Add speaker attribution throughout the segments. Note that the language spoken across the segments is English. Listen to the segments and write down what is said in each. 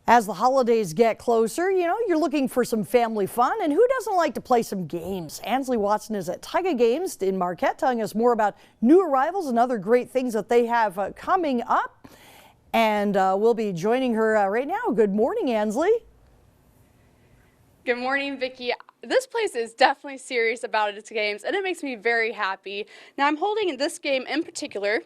Speaker 1: As the holidays get closer, you're looking for some family fun, and who doesn't like to play some games? Ansley Watson is at Taiga Games in Marquette telling us more about new arrivals and other great things that they have coming up. And we'll be joining her right now. Good morning, Ansley.
Speaker 2: Good morning, Vicki. This place is definitely serious about its games, and it makes me very happy. Now, I'm holding this game in particular.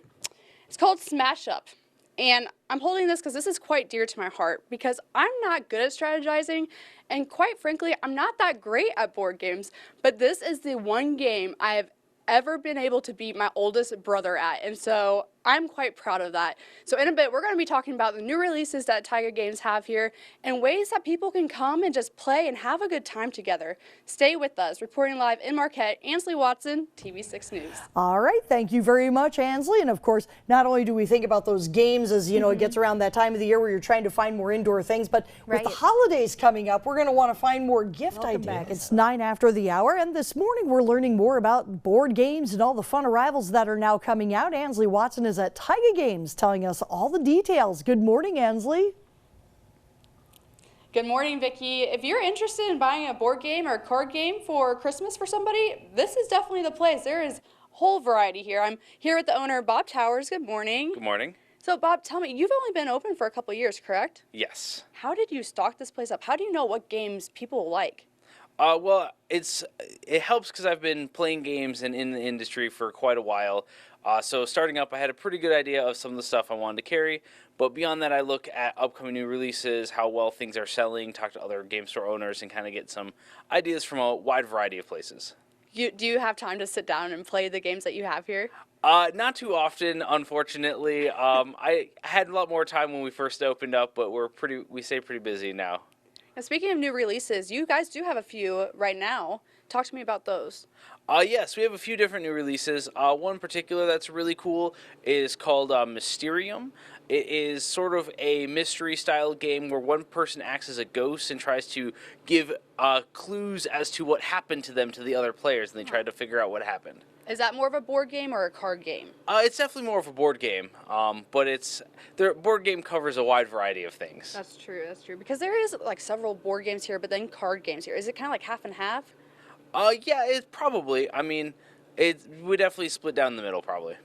Speaker 2: It's called Smash Up. And I'm holding this because this is quite dear to my heart because I'm not good at strategizing, and quite frankly, I'm not that great at board games, but this is the one game I have ever been able to beat my oldest brother at, and so I'm quite proud of that. So in a bit, we're going to be talking about the new releases that Taiga Games have here and ways that people can come and just play and have a good time together. Stay with us. Reporting live in Marquette, Ansley Watson, TV6 News.
Speaker 1: All right, thank you very much, Ansley. And of course, not only do we think about those games as, it gets around that time of the year where you're trying to find more indoor things, but with the holidays coming up, we're going to want to find more gift ideas. It's 9 after the hour, and this morning we're learning more about board games and all the fun arrivals that are now coming out. Ansley Watson is at Taiga Games telling us all the details. Good morning, Ansley.
Speaker 2: Good morning, Vicki. If you're interested in buying a board game or a card game for Christmas for somebody, this is definitely the place. There is a whole variety here. I'm here with the owner, Bob Towers. Good morning.
Speaker 3: Good morning.
Speaker 2: So, Bob, tell me, you've only been open for a couple of years, correct?
Speaker 3: Yes.
Speaker 2: How did you stock this place up? How do you know what games people like?
Speaker 3: Well, it helps because I've been playing games and in the industry for quite a while. So starting up, I had a pretty good idea of some of the stuff I wanted to carry. But beyond that, I look at upcoming new releases, how well things are selling, talk to other game store owners, and kind of get some ideas from a wide variety of places.
Speaker 2: Do you have time to sit down and play the games that you have here?
Speaker 3: Not too often, unfortunately. I had a lot more time when we first opened up, but we stay pretty busy now.
Speaker 2: Now, speaking of new releases, you guys do have a few right now. Talk to me about those.
Speaker 3: Yes, we have a few different new releases. One in particular that's really cool is called Mysterium. It is sort of a mystery-style game where one person acts as a ghost and tries to give clues as to what happened to them to the other players, and they try to figure out what happened.
Speaker 2: Is that more of a board game or a card game?
Speaker 3: It's definitely more of a board game, but the board game covers a wide variety of things.
Speaker 2: That's true, because there is like several board games here, but then card games here. Is it kind of like half and half?
Speaker 3: Yeah, it probably. I mean, we definitely split down the middle, probably.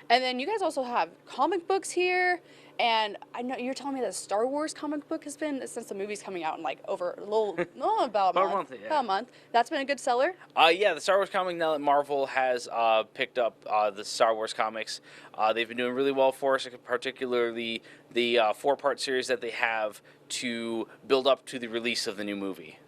Speaker 2: And then you guys also have comic books here, and I know you're telling me that Star Wars comic book has been, since the movie's coming out in like over a little, about a month.
Speaker 3: Yeah.
Speaker 2: About a month. That's been a good seller?
Speaker 3: Yeah, the Star Wars comic, now that Marvel has picked up the Star Wars comics, they've been doing really well for us, particularly the 4-part series that they have to build up to the release of the new movie.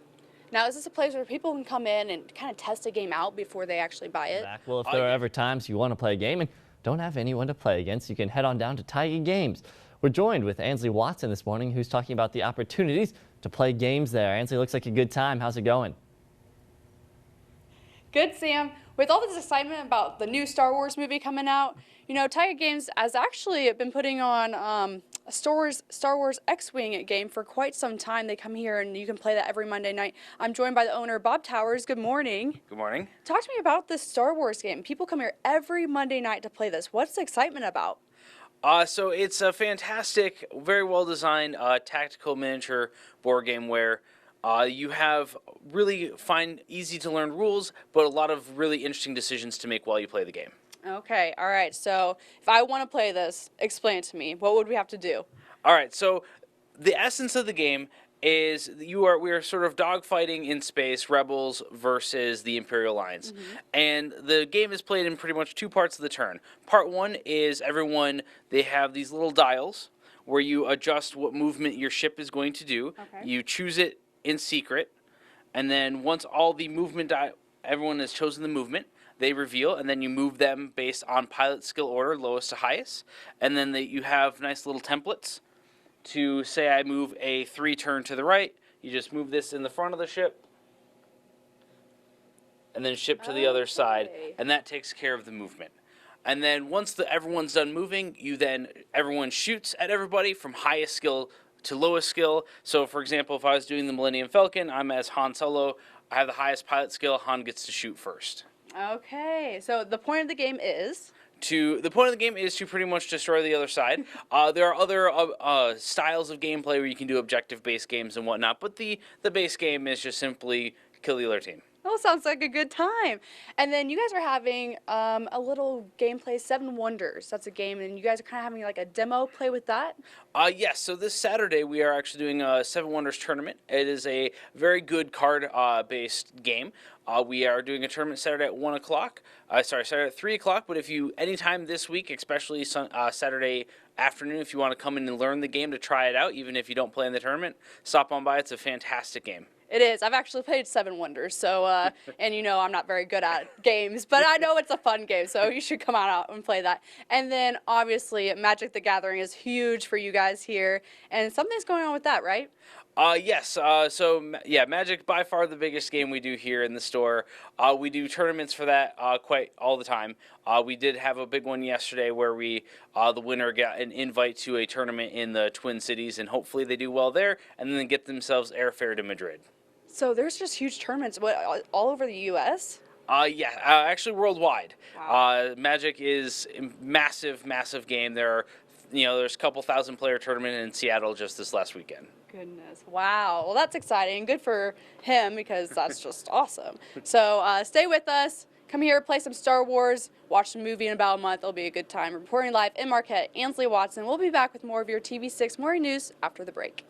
Speaker 2: Now, is this a place where people can come in and kind of test a game out before they actually buy it?
Speaker 4: Well, if there are ever times you want to play a game and don't have anyone to play against, you can head on down to Taiga Games. We're joined with Ansley Watson this morning, who's talking about the opportunities to play games there. Ansley, looks like a good time. How's it going?
Speaker 2: Good, Sam. With all this excitement about the new Star Wars movie coming out, Taiga Games has actually been putting on a Star Wars X-Wing game for quite some time. They come here and you can play that every Monday night. I'm joined by the owner, Bob Towers. Good morning.
Speaker 3: Good morning.
Speaker 2: Talk to me about this Star Wars game. People come here every Monday night to play this. What's the excitement about?
Speaker 3: So it's a fantastic, very well-designed tactical miniature board game where you have really easy-to-learn rules, but a lot of really interesting decisions to make while you play the game.
Speaker 2: Okay, all right. So if I want to play this, explain it to me. What would we have to do?
Speaker 3: All right, so the essence of the game is we are sort of dogfighting in space, rebels versus the Imperial Alliance. And the game is played in pretty much 2 parts of the turn. Part 1 is they have these little dials where you adjust what movement your ship is going to do.
Speaker 2: Okay.
Speaker 3: You choose it in secret, and then once all the movement, everyone has chosen the movement, they reveal, and then you move them based on pilot skill order, lowest to highest. And then you have nice little templates to say I move a 3 turn to the right. You just move this in the front of the ship, and then ship to the other side, and that takes care of the movement. And then once everyone's done moving, everyone shoots at everybody from highest skill to lowest skill. So, for example, if I was doing the Millennium Falcon, I'm as Han Solo. I have the highest pilot skill. Han gets to shoot first.
Speaker 2: Okay, so the point of the game is
Speaker 3: the point of the game is to pretty much destroy the other side. There are other styles of gameplay where you can do objective-based games and whatnot, but the base game is just simply kill the other team.
Speaker 2: Oh, sounds like a good time. And then you guys are having a little gameplay, Seven Wonders. That's a game, and you guys are kind of having like a demo play with that?
Speaker 3: Yes, so this Saturday we are actually doing a Seven Wonders tournament. It is a very good card-based game. We are doing a tournament Saturday at 1 o'clock. Saturday at 3 o'clock, but if you, anytime this week, especially Saturday afternoon, if you want to come in and learn the game to try it out, even if you don't play in the tournament, stop on by. It's a fantastic game.
Speaker 2: It is. I've actually played Seven Wonders, so, and you know I'm not very good at games, but I know it's a fun game, so you should come on out and play that. And then, obviously, Magic the Gathering is huge for you guys here, and something's going on with that, right?
Speaker 3: Yes. Yeah, Magic by far the biggest game we do here in the store. We do tournaments for that quite all the time. We did have a big one yesterday where the winner got an invite to a tournament in the Twin Cities, and hopefully they do well there, and then get themselves airfare to Madrid.
Speaker 2: So there's just huge tournaments all over the U.S.?
Speaker 3: Yeah, actually worldwide.
Speaker 2: Wow.
Speaker 3: Magic is a massive, massive game. There's a couple thousand player tournament in Seattle just this last weekend.
Speaker 2: Goodness. Wow. Well, that's exciting. Good for him because that's just awesome. So stay with us. Come here, play some Star Wars, watch the movie in about a month. It'll be a good time. Reporting live in Marquette, Ansley Watson. We'll be back with more of your TV6 Morning News after the break.